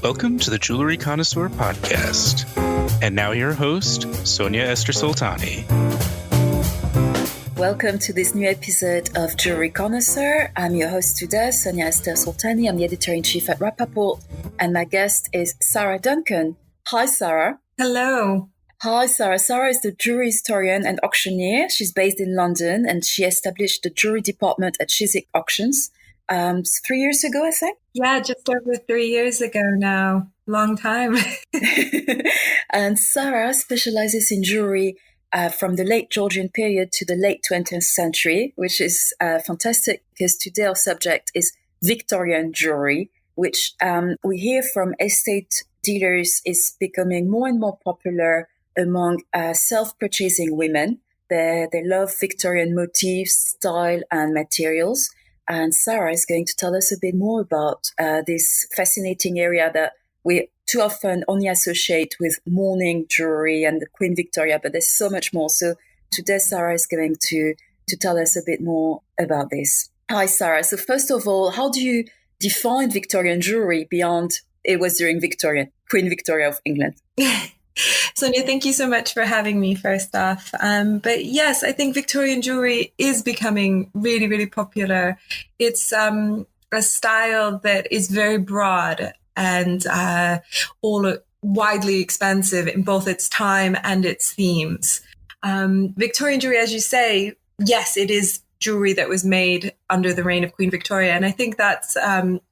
Welcome to the Jewelry Connoisseur Podcast. And now your host, Sonia Esther Soltani. Welcome to this new episode of Jewelry Connoisseur. I'm your host today, Sonia Esther Soltani. I'm the editor-in-chief at Rapaport, and my guest is Sarah Duncan. Hi, Sarah. Hello. Hi, Sarah. Sarah is the jewelry historian and auctioneer. She's based in London, and she established the jewelry department at Chiswick Auctions 3 years ago, I think. Yeah, just over 3 years ago now. Long time. And Sarah specializes in jewelry from the late Georgian period to the late 20th century, which is fantastic because today our subject is Victorian jewelry, which we hear from estate dealers is becoming more and more popular among self-purchasing women. They love Victorian motifs, style, and materials. And Sarah is going to tell us a bit more about this fascinating area that we too often only associate with mourning jewelry and the Queen Victoria, but there's so much more. So today, Sarah is going to tell us a bit more about this. Hi, Sarah. So first of all, how do you define Victorian jewelry beyond it was during Queen Victoria of England? Sonia, thank you so much for having me first off. But yes, I think Victorian jewelry is becoming really, really popular. It's a style that is very broad and all widely expansive in both its time and its themes. Victorian jewelry, as you say, yes, it is jewelry that was made under the reign of Queen Victoria. And I think that's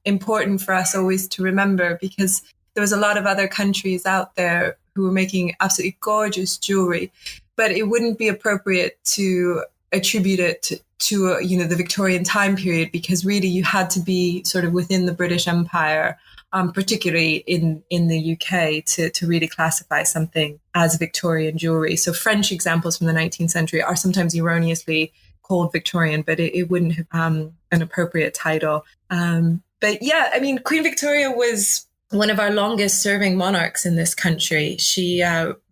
important for us always to remember, because there was a lot of other countries out there who were making absolutely gorgeous jewelry, but it wouldn't be appropriate to attribute it to the Victorian time period, because really you had to be sort of within the British Empire, particularly in the UK, to really classify something as Victorian jewelry. So French examples from the 19th century are sometimes erroneously called Victorian, but it wouldn't have an appropriate title. But yeah, I mean, Queen Victoria was one of our longest serving monarchs in this country. She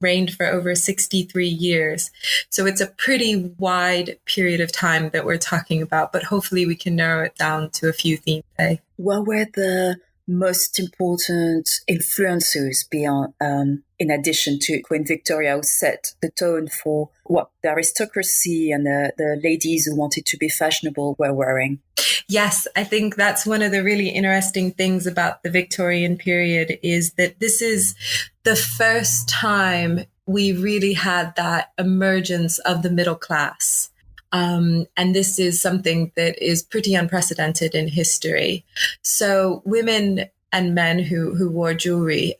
reigned for over 63 years. So it's a pretty wide period of time that we're talking about, but hopefully we can narrow it down to a few themes today. What were the most important influencers beyond, in addition to Queen Victoria, who set the tone for what the aristocracy and the ladies who wanted to be fashionable were wearing? Yes, I think that's one of the really interesting things about the Victorian period, is that this is the first time we really had that emergence of the middle class. And this is something that is pretty unprecedented in history. So women and men who wore jewelry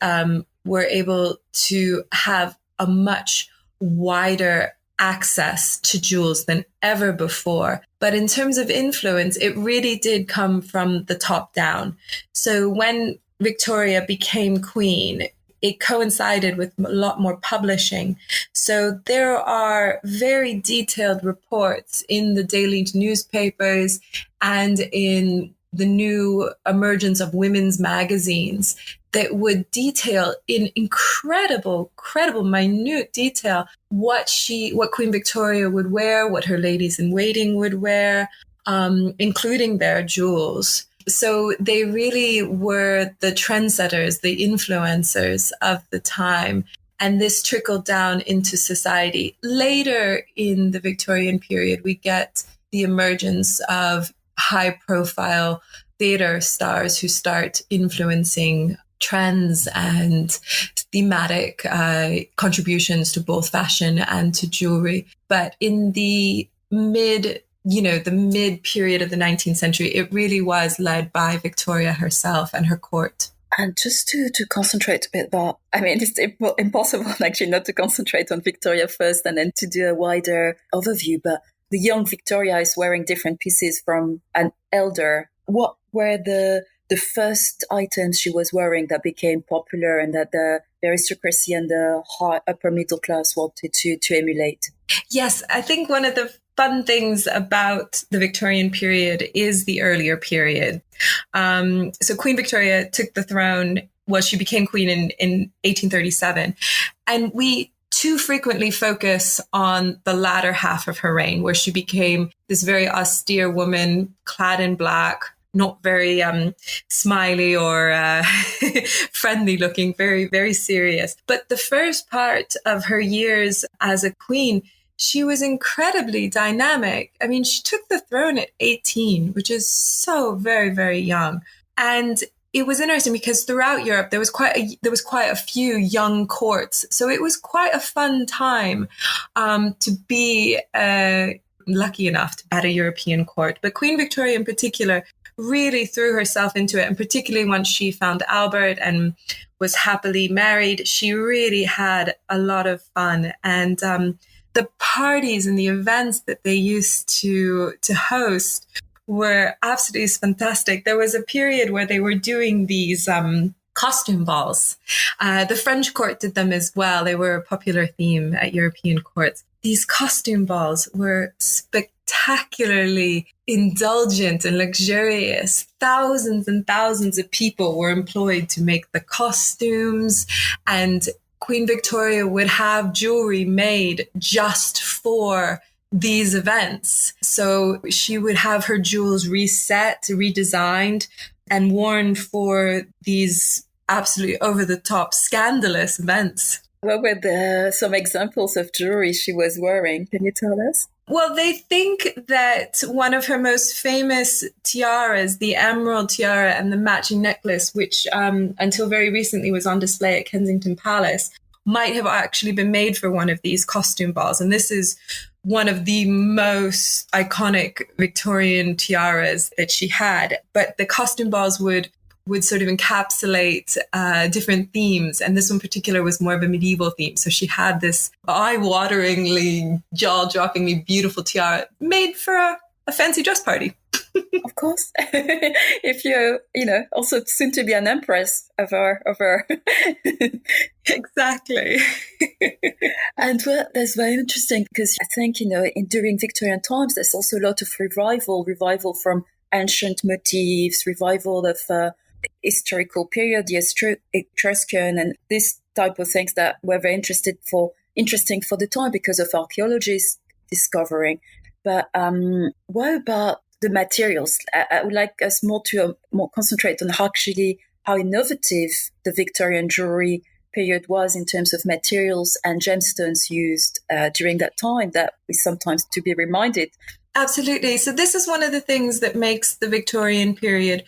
were able to have a much wider access to jewels than ever before. But in terms of influence, it really did come from the top down. So when Victoria became queen, it coincided with a lot more publishing. So there are very detailed reports in the daily newspapers and in the new emergence of women's magazines that would detail in incredible, minute detail what Queen Victoria would wear, what her ladies in waiting would wear, including their jewels. So they really were the trendsetters, the influencers of the time. And this trickled down into society. Later in the Victorian period, we get the emergence of high-profile theatre stars who start influencing trends and thematic contributions to both fashion and to jewelry. But in the mid period of the 19th century, it really was led by Victoria herself and her court. And just to concentrate a bit about, I mean, it's impossible actually not to concentrate on Victoria first and then to do a wider overview. But the young Victoria is wearing different pieces from an elder. What were the first items she was wearing that became popular and that the aristocracy and the upper middle class wanted to emulate? Yes, I think one of the fun things about the Victorian period is the earlier period. So Queen Victoria took the throne, she became queen in 1837. And we too frequently focus on the latter half of her reign, where she became this very austere woman clad in black, not very smiley or friendly looking, very, very serious. But the first part of her years as a queen, she was incredibly dynamic. I mean, she took the throne at 18, which is so very, very young. And it was interesting because throughout Europe, there was quite a few young courts. So it was quite a fun time to be lucky enough to be at a European court. But Queen Victoria in particular really threw herself into it. And particularly once she found Albert and was happily married, she really had a lot of fun. And the parties and the events that they used to host were absolutely fantastic. There was a period where they were doing these costume balls. The French court did them as well. They were a popular theme at European courts. These costume balls were spectacularly indulgent and luxurious. Thousands and thousands of people were employed to make the costumes, and Queen Victoria would have jewelry made just for these events. So she would have her jewels reset, redesigned, and worn for these absolutely over-the-top, scandalous events. What were some examples of jewelry she was wearing? Can you tell us? Well, they think that one of her most famous tiaras, the emerald tiara and the matching necklace, which until very recently was on display at Kensington Palace, might have actually been made for one of these costume balls. And this is one of the most iconic Victorian tiaras that she had. But the costume balls would sort of encapsulate different themes. And this one in particular was more of a medieval theme. So she had this eye-wateringly, jaw-droppingly beautiful tiara made for a fancy dress party. Of course. If you're, also soon to be an empress of our. Exactly. And that's very interesting because I think, during Victorian times, there's also a lot of revival from ancient motifs, revival of historical period, the Etruscan, and this type of things that were very interesting for the time because of archaeologists discovering. But what about the materials? I would like us more concentrate on how innovative the Victorian jewelry period was in terms of materials and gemstones used during that time that we sometimes to be reminded. Absolutely. So this is one of the things that makes the Victorian period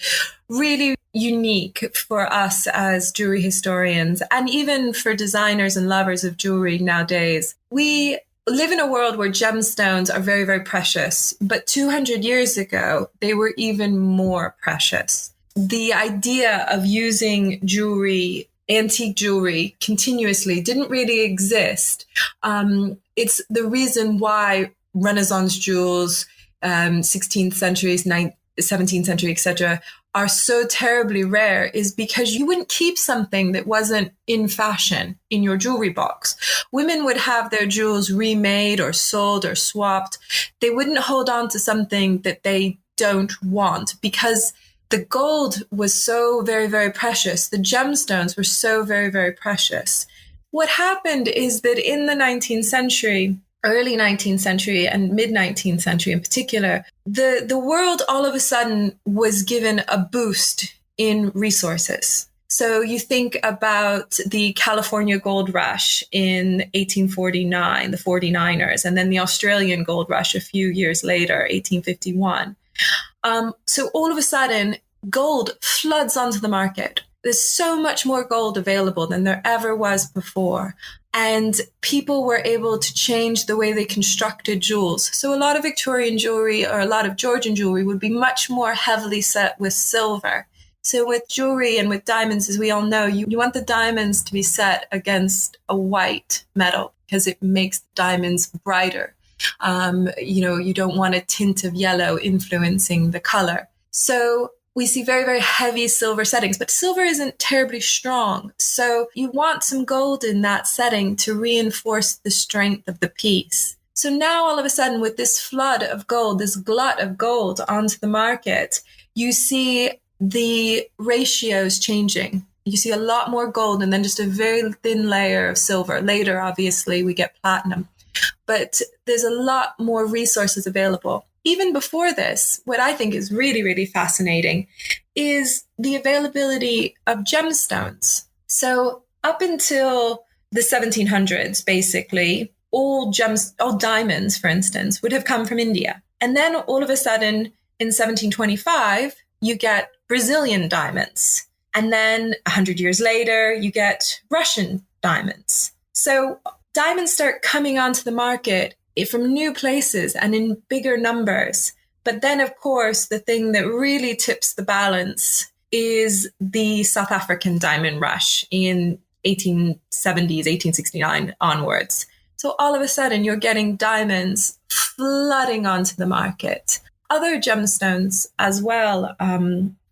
really unique for us as jewelry historians and even for designers and lovers of jewelry nowadays. We live in a world where gemstones are very, very precious, but 200 years ago, they were even more precious. The idea of using jewelry, antique jewelry, continuously didn't really exist. It's the reason why Renaissance jewels, 16th century, 17th century, etc., are so terribly rare is because you wouldn't keep something that wasn't in fashion in your jewelry box. Women would have their jewels remade or sold or swapped. They wouldn't hold on to something that they don't want because the gold was so very, very precious. The gemstones were so very, very precious. What happened is that in the 19th century, early 19th century and mid 19th century in particular, the world all of a sudden was given a boost in resources. So you think about the California gold rush in 1849, the 49ers, and then the Australian gold rush a few years later, 1851. So all of a sudden, gold floods onto the market. There's so much more gold available than there ever was before. And people were able to change the way they constructed jewels. So a lot of Victorian jewelry or a lot of Georgian jewelry would be much more heavily set with silver. So with jewelry and with diamonds, as we all know, you want the diamonds to be set against a white metal because it makes the diamonds brighter. You don't want a tint of yellow influencing the color. So we see very, very heavy silver settings, but silver isn't terribly strong. So you want some gold in that setting to reinforce the strength of the piece. So now all of a sudden with this flood of gold, this glut of gold onto the market, you see the ratios changing. You see a lot more gold and then just a very thin layer of silver. Later, obviously, we get platinum. But there's a lot more resources available. even before this, what I think is really, really fascinating is the availability of gemstones. So up until the 1700s, basically, all diamonds, for instance, would have come from India. And then all of a sudden, in 1725, you get Brazilian diamonds. And then 100 years later, you get Russian diamonds. So diamonds start coming onto the market from new places and in bigger numbers. But then, of course, the thing that really tips the balance is the South African diamond rush in 1870s, 1869 onwards. So all of a sudden, you're getting diamonds flooding onto the market. Other gemstones as well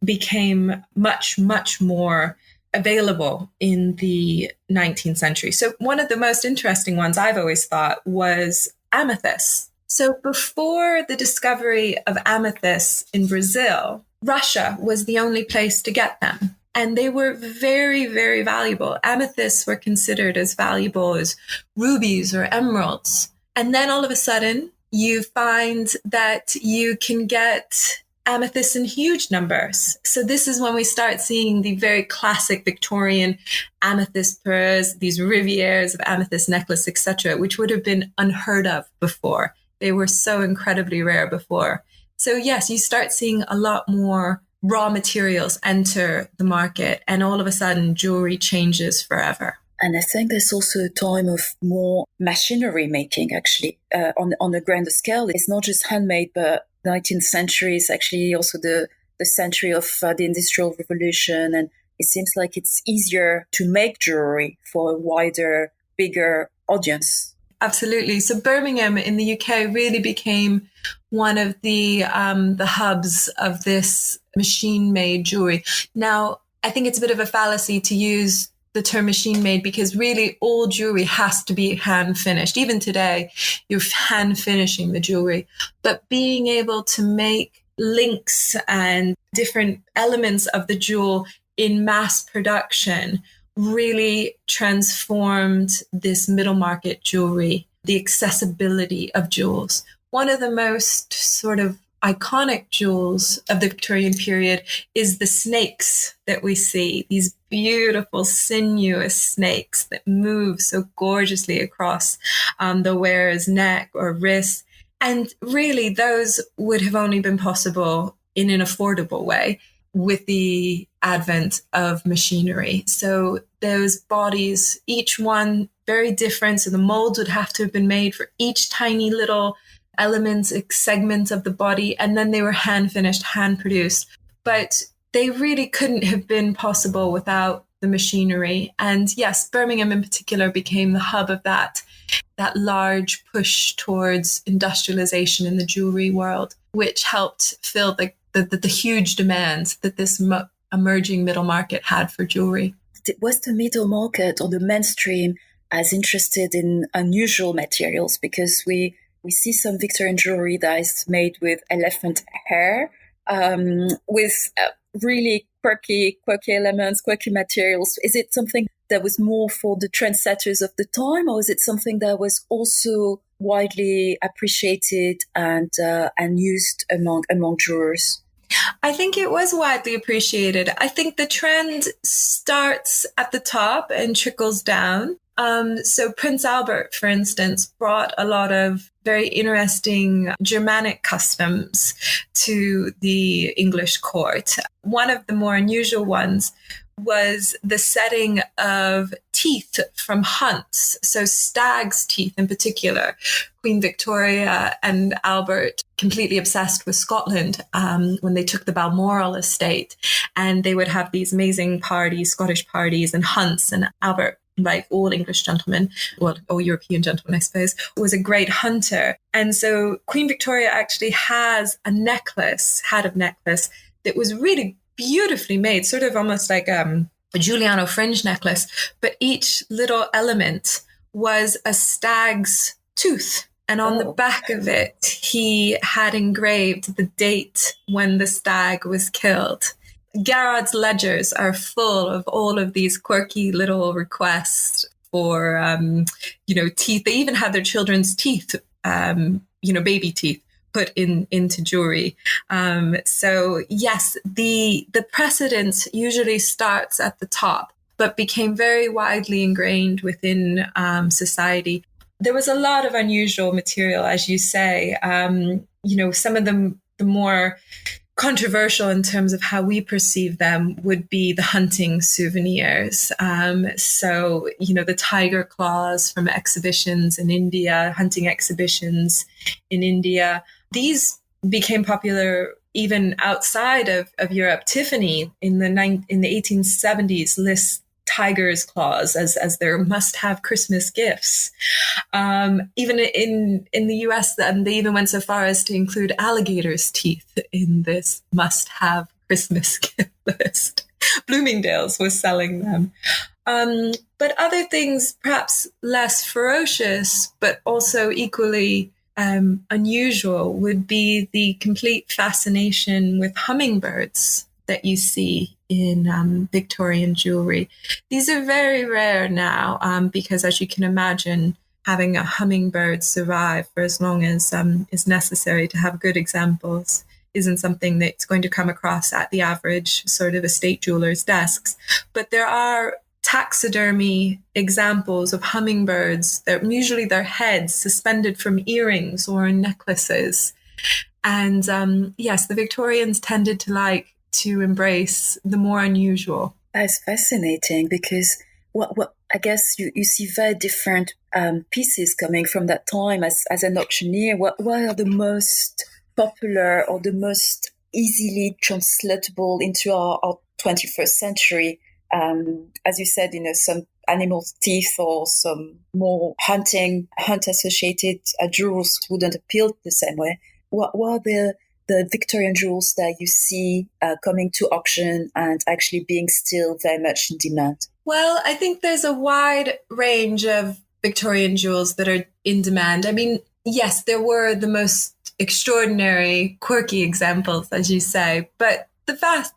became much, much more available in the 19th century. So one of the most interesting ones I've always thought was amethyst. So before the discovery of amethyst in Brazil, Russia was the only place to get them. And they were very, very valuable. Amethysts were considered as valuable as rubies or emeralds. And then all of a sudden, you find that you can get amethysts in huge numbers. So this is when we start seeing the very classic Victorian amethyst pearls, these rivières of amethyst necklace, etc., which would have been unheard of before. They were so incredibly rare before. So yes, you start seeing a lot more raw materials enter the market, and all of a sudden jewelry changes forever. And I think there's also a time of more machinery making, actually, on a grander scale. It's not just handmade, but the 19th century is actually also the century of the Industrial Revolution. And it seems like it's easier to make jewelry for a wider, bigger audience. Absolutely. So Birmingham in the UK really became one of the hubs of this machine-made jewelry. Now, I think it's a bit of a fallacy to use the term machine-made because really all jewelry has to be hand-finished. Even today, you're hand-finishing the jewelry. But being able to make links and different elements of the jewel in mass production really transformed this middle market jewelry, the accessibility of jewels. One of the most sort of iconic jewels of the Victorian period is the snakes that we see, these beautiful sinuous snakes that move so gorgeously across the wearer's neck or wrist. And really, those would have only been possible in an affordable way with the advent of machinery. So those bodies, each one very different. So the molds would have to have been made for each tiny little element, segment of the body, and then they were hand finished, hand produced. But they really couldn't have been possible without the machinery. And yes, Birmingham in particular became the hub of that large push towards industrialization in the jewelry world, which helped fill the huge demands that this emerging middle market had for jewelry. Was the middle market or the mainstream as interested in unusual materials? Because we see some Victorian jewelry that is made with elephant hair, with really quirky elements, quirky materials. Is it something that was more for the trendsetters of the time, or is it something that was also widely appreciated and used among jewelers? I think it was widely appreciated. I think the trend starts at the top and trickles down. So Prince Albert, for instance, brought a lot of very interesting Germanic customs to the English court. One of the more unusual ones was the setting of teeth from hunts. So stag's teeth in particular. Queen Victoria and Albert completely obsessed with Scotland when they took the Balmoral estate, and they would have these amazing parties, Scottish parties and hunts, and Albert, like all English gentlemen, or European gentlemen, I suppose, was a great hunter. And so Queen Victoria actually had a necklace that was really beautifully made, sort of almost like a Giuliano fringe necklace, but each little element was a stag's tooth. And on the back of it, he had engraved the date when the stag was killed. Garrod's ledgers are full of all of these quirky little requests for, teeth. They even had their children's teeth, baby teeth, put into jewelry. So yes, the precedence usually starts at the top, but became very widely ingrained within society. There was a lot of unusual material, as you say. Some of them, the more controversial in terms of how we perceive them, would be the hunting souvenirs. The tiger claws from exhibitions in India, hunting exhibitions in India. These became popular even outside of Europe. Tiffany in the 1870s lists tiger's claws as their must-have Christmas gifts. Even in the US, they even went so far as to include alligator's teeth in this must-have Christmas gift list. Bloomingdale's was selling them. But other things, perhaps less ferocious, but also equally unusual, would be the complete fascination with hummingbirds that you see in Victorian jewelry. These are very rare now because, as you can imagine, having a hummingbird survive for as long as is necessary to have good examples isn't something that's going to come across at the average sort of estate jeweler's desks. But there are taxidermy examples of hummingbirds that usually their heads suspended from earrings or in necklaces. And yes, the Victorians tended to embrace the more unusual. That's fascinating because what I guess you see very different pieces coming from that time as an auctioneer. What are the most popular or the most easily translatable into our 21st century? As you said, some animal teeth or some more hunt-associated jewels wouldn't appeal the same way. What are the Victorian jewels that you see coming to auction and actually being still very much in demand? Well, I think there's a wide range of Victorian jewels that are in demand. I mean, yes, there were the most extraordinary, quirky examples, as you say, but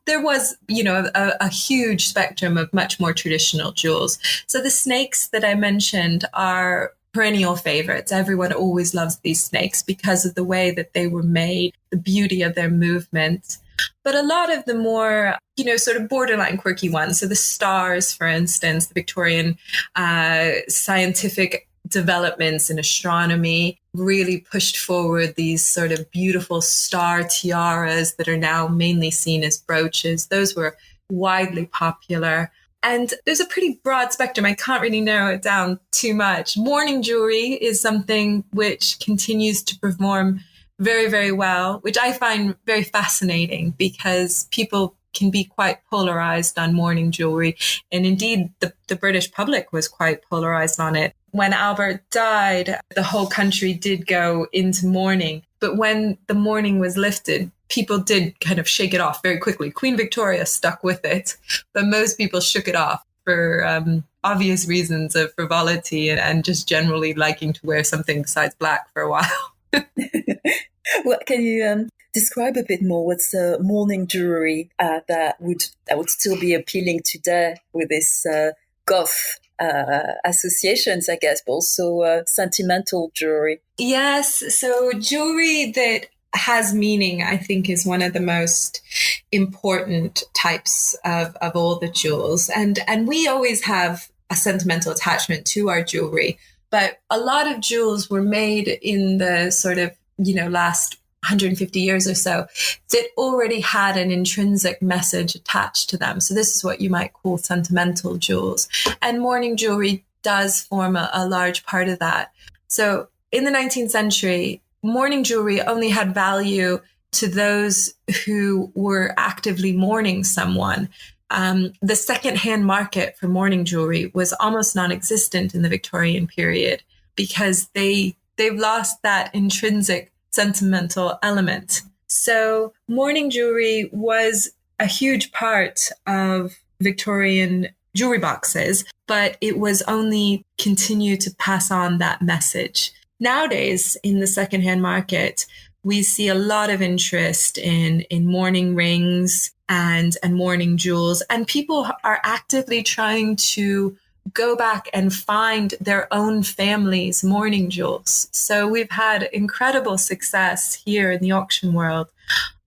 there was, a huge spectrum of much more traditional jewels. So the snakes that I mentioned are perennial favorites. Everyone always loves these snakes because of the way that they were made, the beauty of their movement. But a lot of the more, sort of borderline quirky ones, so the stars, for instance, the Victorian scientific developments in astronomy really pushed forward these sort of beautiful star tiaras that are now mainly seen as brooches. Those were widely popular. And there's a pretty broad spectrum. I can't really narrow it down too much. Morning jewelry is something which continues to perform very, very well, which I find very fascinating because people can be quite polarized on morning jewelry. And indeed, the British public was quite polarized on it. When Albert died, the whole country did go into mourning. But when the mourning was lifted, people did kind of shake it off very quickly. Queen Victoria stuck with it, but most people shook it off for obvious reasons of frivolity and just generally liking to wear something besides black for a while. Well, can you describe a bit more what's the mourning jewelry that would still be appealing today with this goth associations, I guess, but also sentimental jewelry? Yes, so jewelry that has meaning, I think, is one of the most important types of all the jewels. And we always have a sentimental attachment to our jewelry, but a lot of jewels were made in the sort of, last 150 years or so that already had an intrinsic message attached to them. So this is what you might call sentimental jewels. And mourning jewelry does form a large part of that. So in the 19th century, mourning jewelry only had value to those who were actively mourning someone. The secondhand market for mourning jewelry was almost non-existent in the Victorian period because they've lost that intrinsic sentimental element. So mourning jewelry was a huge part of Victorian jewelry boxes, but it was only continue to pass on that message. Nowadays, in the secondhand market, we see a lot of interest in mourning rings and mourning jewels, and people are actively trying to go back and find their own family's mourning jewels. So we've had incredible success here in the auction world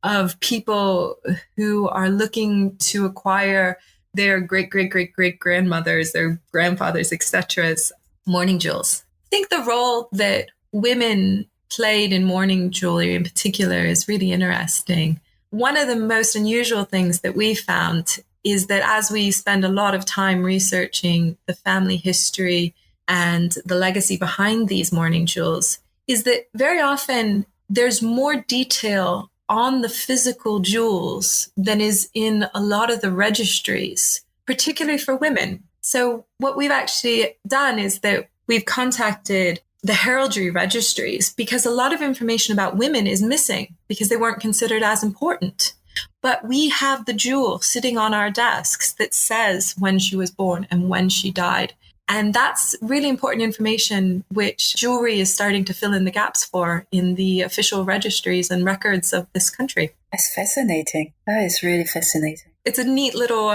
of people who are looking to acquire their great-great-great-great-grandmothers, their grandfathers, etc's mourning jewels. I think the role that women played in mourning jewelry in particular is really interesting. One of the most unusual things that we found is that as we spend a lot of time researching the family history and the legacy behind these mourning jewels, is that very often there's more detail on the physical jewels than is in a lot of the registries, particularly for women. So what we've actually done is that we've contacted the heraldry registries because a lot of information about women is missing because they weren't considered as important. But we have the jewel sitting on our desks that says when she was born and when she died. And that's really important information, which jewelry is starting to fill in the gaps for in the official registries and records of this country. That's fascinating. That is really fascinating. It's a neat little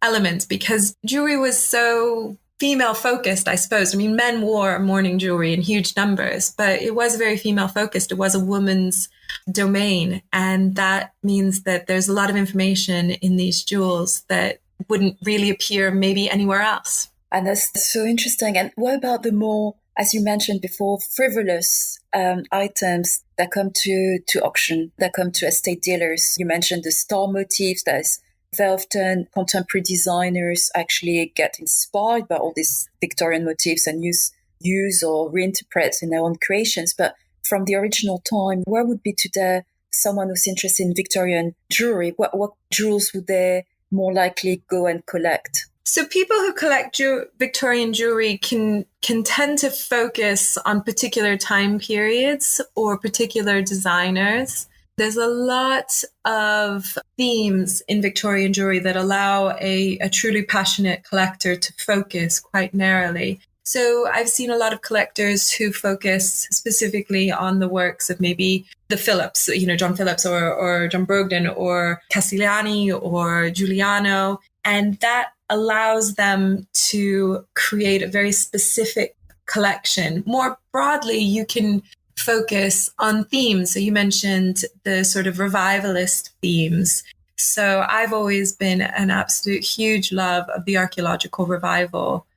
element because jewelry was so female focused, I suppose. I mean, men wore mourning jewelry in huge numbers, but it was very female focused. It was a woman's domain. And that means that there's a lot of information in these jewels that wouldn't really appear maybe anywhere else. And that's so interesting. And what about the more, as you mentioned before, frivolous items that come to auction, that come to estate dealers? You mentioned the star motifs. There's very often contemporary designers actually get inspired by all these Victorian motifs and use or reinterpret in their own creations. But from the original time, where would be today someone who's interested in Victorian jewelry? What jewels would they more likely go and collect? So people who collect Victorian jewelry can tend to focus on particular time periods or particular designers. There's a lot of themes in Victorian jewelry that allow a truly passionate collector to focus quite narrowly. So I've seen a lot of collectors who focus specifically on the works of maybe the Phillips, John Phillips or John Brogden or Castigliani or Giuliano. And that allows them to create a very specific collection. More broadly, you can focus on themes. So you mentioned the sort of revivalist themes. So I've always been an absolute huge love of the archaeological revival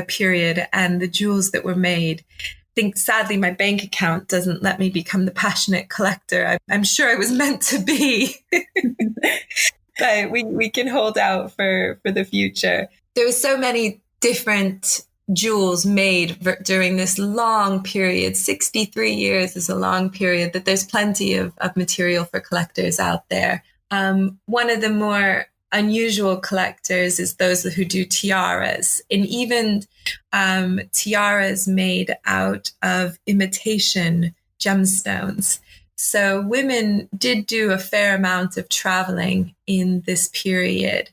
period and the jewels that were made. I think sadly my bank account doesn't let me become the passionate collector I'm sure I was meant to be. But we can hold out for the future. There were so many different jewels made during this long period. 63 years is a long period, that there's plenty of material for collectors out there. One of the more unusual collectors is those who do tiaras, and even tiaras made out of imitation gemstones. So women did do a fair amount of traveling in this period.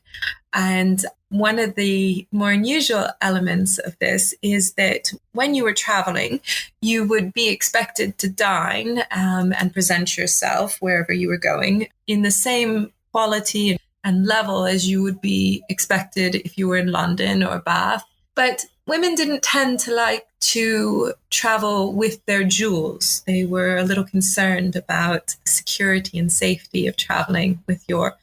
And one of the more unusual elements of this is that when you were traveling, you would be expected to dine and present yourself wherever you were going in the same quality and level as you would be expected if you were in London or Bath. But women didn't tend to like to travel with their jewels. They were a little concerned about security and safety of traveling with your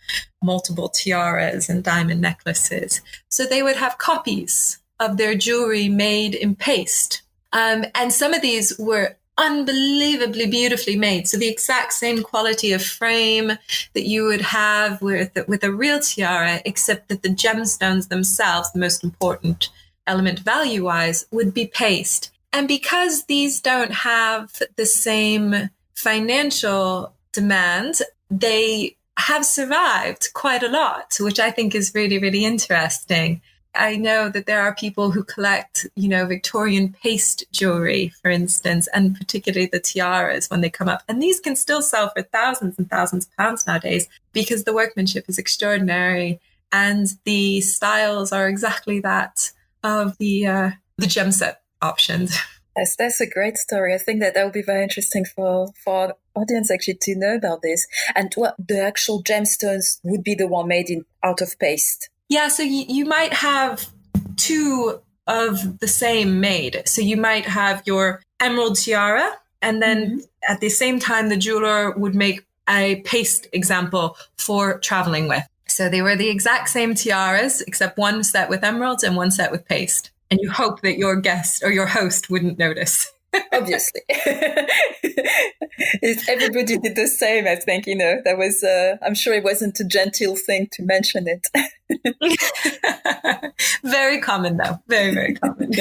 multiple tiaras and diamond necklaces. So they would have copies of their jewelry made in paste. And some of these were unbelievably beautifully made. So the exact same quality of frame that you would have with a real tiara, except that the gemstones themselves, the most important element value-wise, would be paste. And because these don't have the same financial demand, they have survived quite a lot, which I think is really, really interesting. I know that there are people who collect, Victorian paste jewelry, for instance, and particularly the tiaras when they come up. And these can still sell for thousands and thousands of pounds nowadays because the workmanship is extraordinary and the styles are exactly that of the gem set options. That's a great story. I think that would be very interesting for our audience actually to know about this. And what the actual gemstones would be the one made out of paste. Yeah, so you might have two of the same made. So you might have your emerald tiara, and then at the same time, the jeweler would make a paste example for traveling with. So they were the exact same tiaras, except one set with emeralds and one set with paste. And you hope that your guest or your host wouldn't notice. Obviously. Everybody did the same, I think, that was, I'm sure it wasn't a genteel thing to mention it. Very common, though. Very, very common.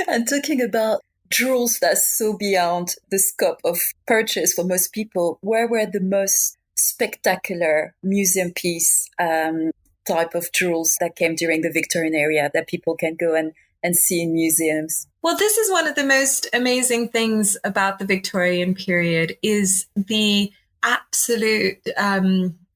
And talking about jewels that's so beyond the scope of purchase for most people, where were the most spectacular museum piece type of jewels that came during the Victorian era that people can go and see in museums? Well, this is one of the most amazing things about the Victorian period is the absolute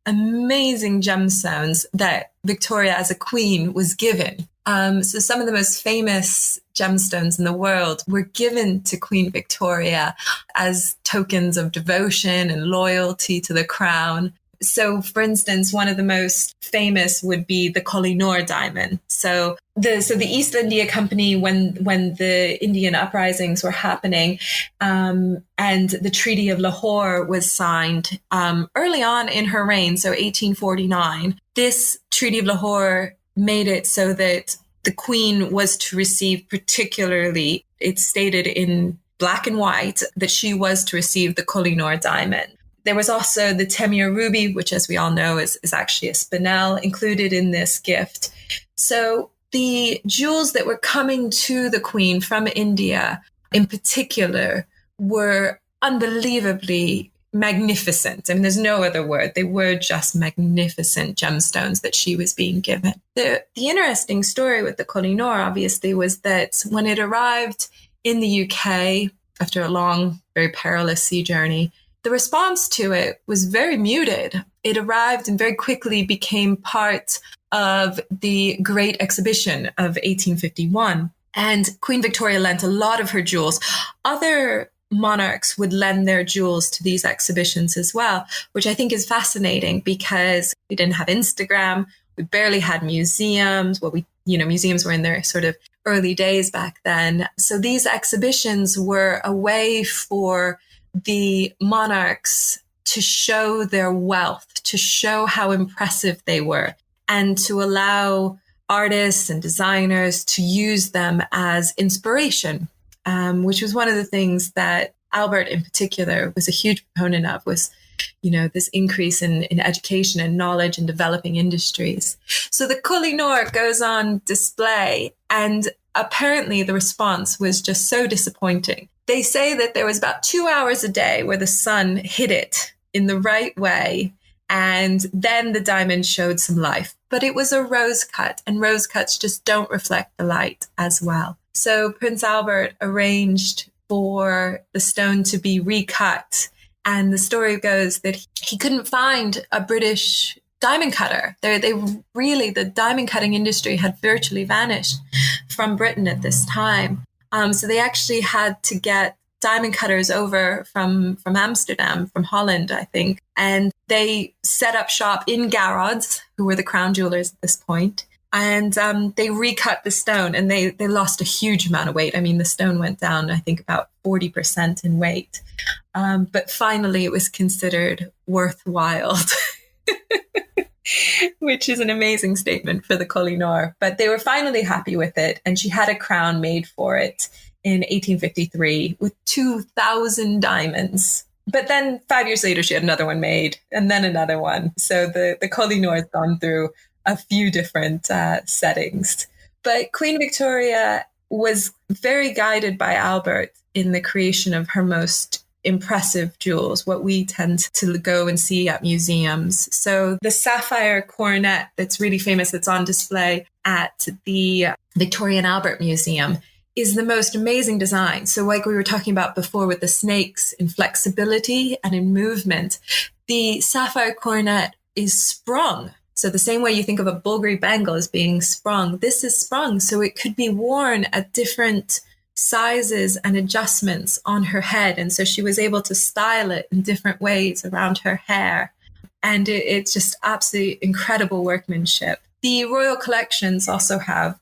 amazing gemstones that Victoria as a queen was given. So some of the most famous gemstones in the world were given to Queen Victoria as tokens of devotion and loyalty to the crown. So, for instance, one of the most famous would be the Koh-i-Noor diamond. So the East India Company, when the Indian uprisings were happening, and the Treaty of Lahore was signed early on in her reign, so 1849, this Treaty of Lahore made it so that the Queen was to receive particularly, it's stated in black and white, that she was to receive the Koh-i-Noor diamond. There was also the Temir ruby, which, as we all know, is actually a spinel included in this gift. So the jewels that were coming to the Queen from India in particular were unbelievably magnificent. I mean, there's no other word. They were just magnificent gemstones that she was being given. The interesting story with the Koh-i-Noor, obviously, was that when it arrived in the UK after a long, very perilous sea journey, the response to it was very muted. It arrived and very quickly became part of the Great Exhibition of 1851. And Queen Victoria lent a lot of her jewels. Other monarchs would lend their jewels to these exhibitions as well, which I think is fascinating because we didn't have Instagram. We barely had museums. Well, museums were in their sort of early days back then. So these exhibitions were a way for the monarchs to show their wealth, to show how impressive they were, and to allow artists and designers to use them as inspiration, which was one of the things that Albert in particular was a huge proponent of, was, this increase in education and knowledge and developing industries. So the Koh-i-Noor goes on display, and apparently the response was just so disappointing. They say that there was about 2 hours a day where the sun hit it in the right way, and then the diamond showed some life. But it was a rose cut, and rose cuts just don't reflect the light as well. So Prince Albert arranged for the stone to be recut. And the story goes that he couldn't find a British diamond cutter. The diamond cutting industry had virtually vanished from Britain at this time. So they actually had to get diamond cutters over from Amsterdam, from Holland, I think. And they set up shop in Garrod's, who were the crown jewelers at this point. And they recut the stone, and they lost a huge amount of weight. I mean, the stone went down, I think, about 40% in weight. But finally, it was considered worthwhile, which is an amazing statement for the Koh-i-Noor. But they were finally happy with it, and she had a crown made for it in 1853 with 2,000 diamonds. But then 5 years later, she had another one made, and then another one. So the Koh-i-Noor has gone through a few different settings. But Queen Victoria was very guided by Albert in the creation of her most impressive jewels, what we tend to go and see at museums. So the sapphire coronet that's really famous, that's on display at the Victoria and Albert Museum, is the most amazing design. So like we were talking about before with the snakes in flexibility and in movement, the sapphire coronet is sprung. So the same way you think of a Bulgari bangle as being sprung, this is sprung. So it could be worn at different sizes and adjustments on her head. And so she was able to style it in different ways around her hair. And it's just absolutely incredible workmanship. The royal collections also have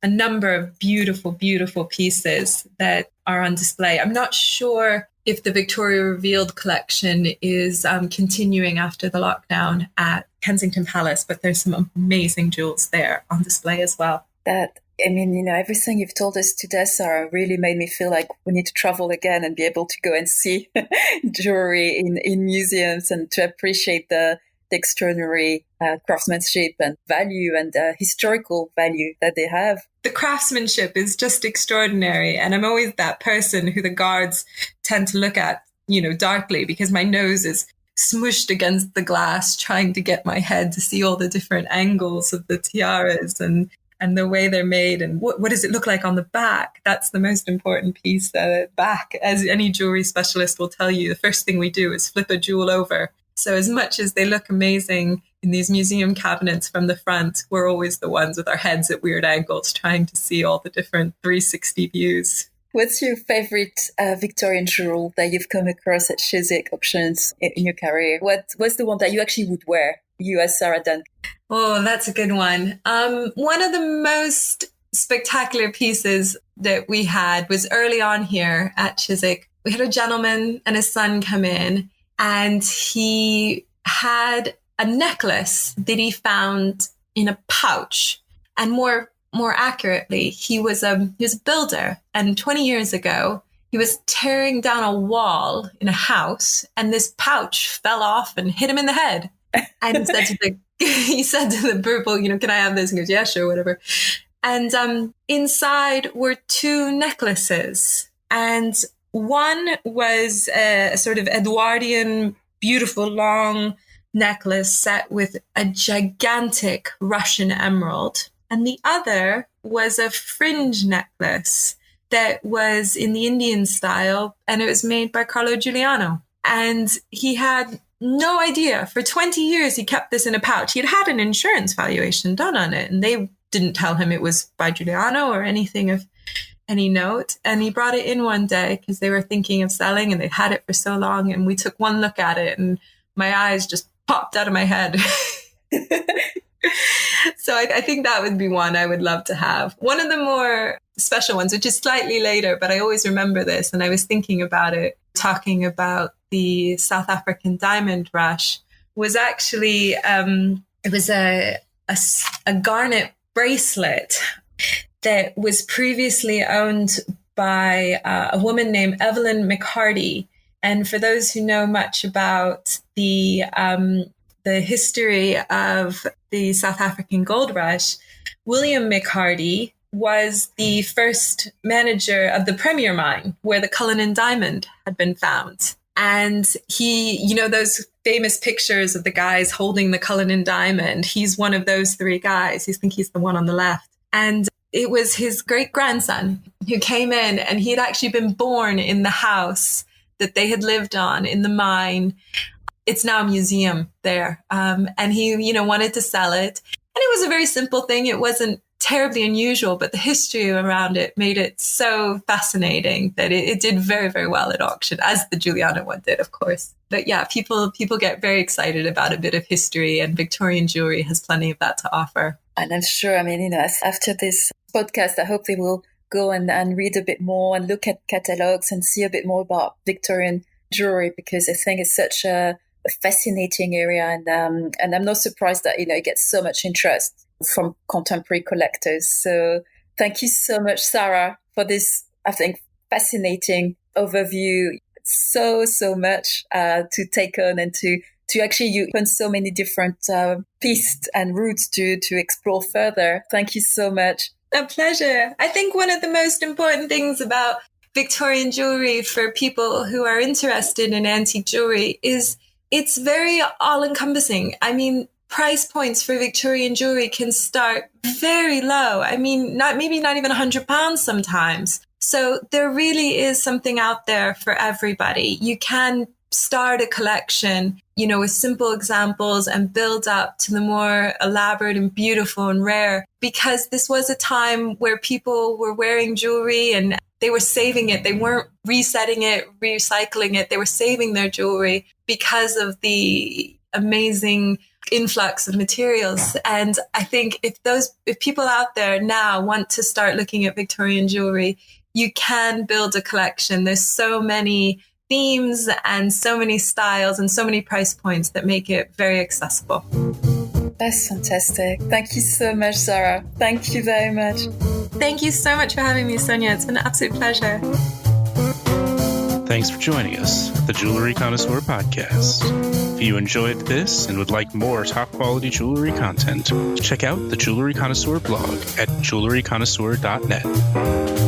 a number of beautiful, beautiful pieces that are on display. I'm not sure if the Victoria Revealed collection is continuing after the lockdown at Kensington Palace, but there's some amazing jewels there on display as well. Everything you've told us today, Sarah, really made me feel like we need to travel again and be able to go and see jewelry in museums and to appreciate the extraordinary craftsmanship and value and historical value that they have. The craftsmanship is just extraordinary. And I'm always that person who the guards tend to look at, darkly, because my nose is smushed against the glass, trying to get my head to see all the different angles of the tiaras and the way they're made and what does it look like on the back. That's the most important piece, the back. As any jewelry specialist will tell you, the first thing we do is flip a jewel over. So as much as they look amazing in these museum cabinets from the front, we're always the ones with our heads at weird angles trying to see all the different 360 views. What's your favorite Victorian jewel that you've come across at Chiswick Auctions in your career? What's the one that you actually would wear, you as Sarah Duncan? Oh, that's a good one. One of the most spectacular pieces that we had was early on here at Chiswick. We had a gentleman and his son come in, and he had a necklace that he found in a pouch. And more accurately, he was a builder. And 20 years ago, he was tearing down a wall in a house, and this pouch fell off and hit him in the head. And he said to the purple, can I have this? And he goes, yeah, sure, whatever. And inside were two necklaces. And one was a sort of Edwardian, beautiful, long necklace set with a gigantic Russian emerald. And the other was a fringe necklace that was in the Indian style, and it was made by Carlo Giuliano. And he had no idea. For 20 years, he kept this in a pouch. He had an insurance valuation done on it, and they didn't tell him it was by Giuliano or anything of any note. And he brought it in one day because they were thinking of selling, and they'd had it for so long. And we took one look at it, and my eyes just popped out of my head. So I think that would be one I would love to have. One of the more special ones, which is slightly later, but I always remember this, and I was thinking about it, talking about the South African diamond rush, was actually it was a garnet bracelet that was previously owned by a woman named Evelyn McHardy. And for those who know much about the history of the South African gold rush, William McHardy was the first manager of the Premier Mine, where the Cullinan diamond had been found. And he, those famous pictures of the guys holding the Cullinan diamond, he's one of those three guys. I think he's the one on the left. And it was his great-grandson who came in, and he had actually been born in the house that they had lived on in the mine. It's now a museum there. And he, wanted to sell it. And it was a very simple thing. It wasn't terribly unusual, but the history around it made it so fascinating that it did very, very well at auction, as the Giuliano one did, of course. But yeah, people get very excited about a bit of history, and Victorian jewelry has plenty of that to offer. And I'm sure, after this podcast, I hope they will go and read a bit more and look at catalogs and see a bit more about Victorian jewelry, because I think it's such a fascinating area, and I'm not surprised that it gets so much interest from contemporary collectors. So thank you so much, Sarah, for this, I think, fascinating overview. So much to take on, and to actually you open so many different pistes and routes to explore further. Thank you so much. A pleasure. I think one of the most important things about Victorian jewelry for people who are interested in antique jewelry is it's very all-encompassing. Price points for Victorian jewelry can start very low. Maybe not even £100 sometimes. So there really is something out there for everybody. You can start a collection, with simple examples and build up to the more elaborate and beautiful and rare, because this was a time where people were wearing jewelry and they were saving it. They weren't resetting it, recycling it. They were saving their jewelry because of the amazing influx of materials. And I think if people out there now want to start looking at Victorian jewelry, you can build a collection. There's so many themes and so many styles and so many price points that make it very accessible. That's fantastic. Thank you so much, Sarah. Thank you very much. Thank you so much for having me, Sonia. It's been an absolute pleasure. Thanks for joining us at the Jewelry Connoisseur Podcast. If you enjoyed this and would like more top-quality jewelry content, check out the Jewelry Connoisseur blog at jewelryconnoisseur.net.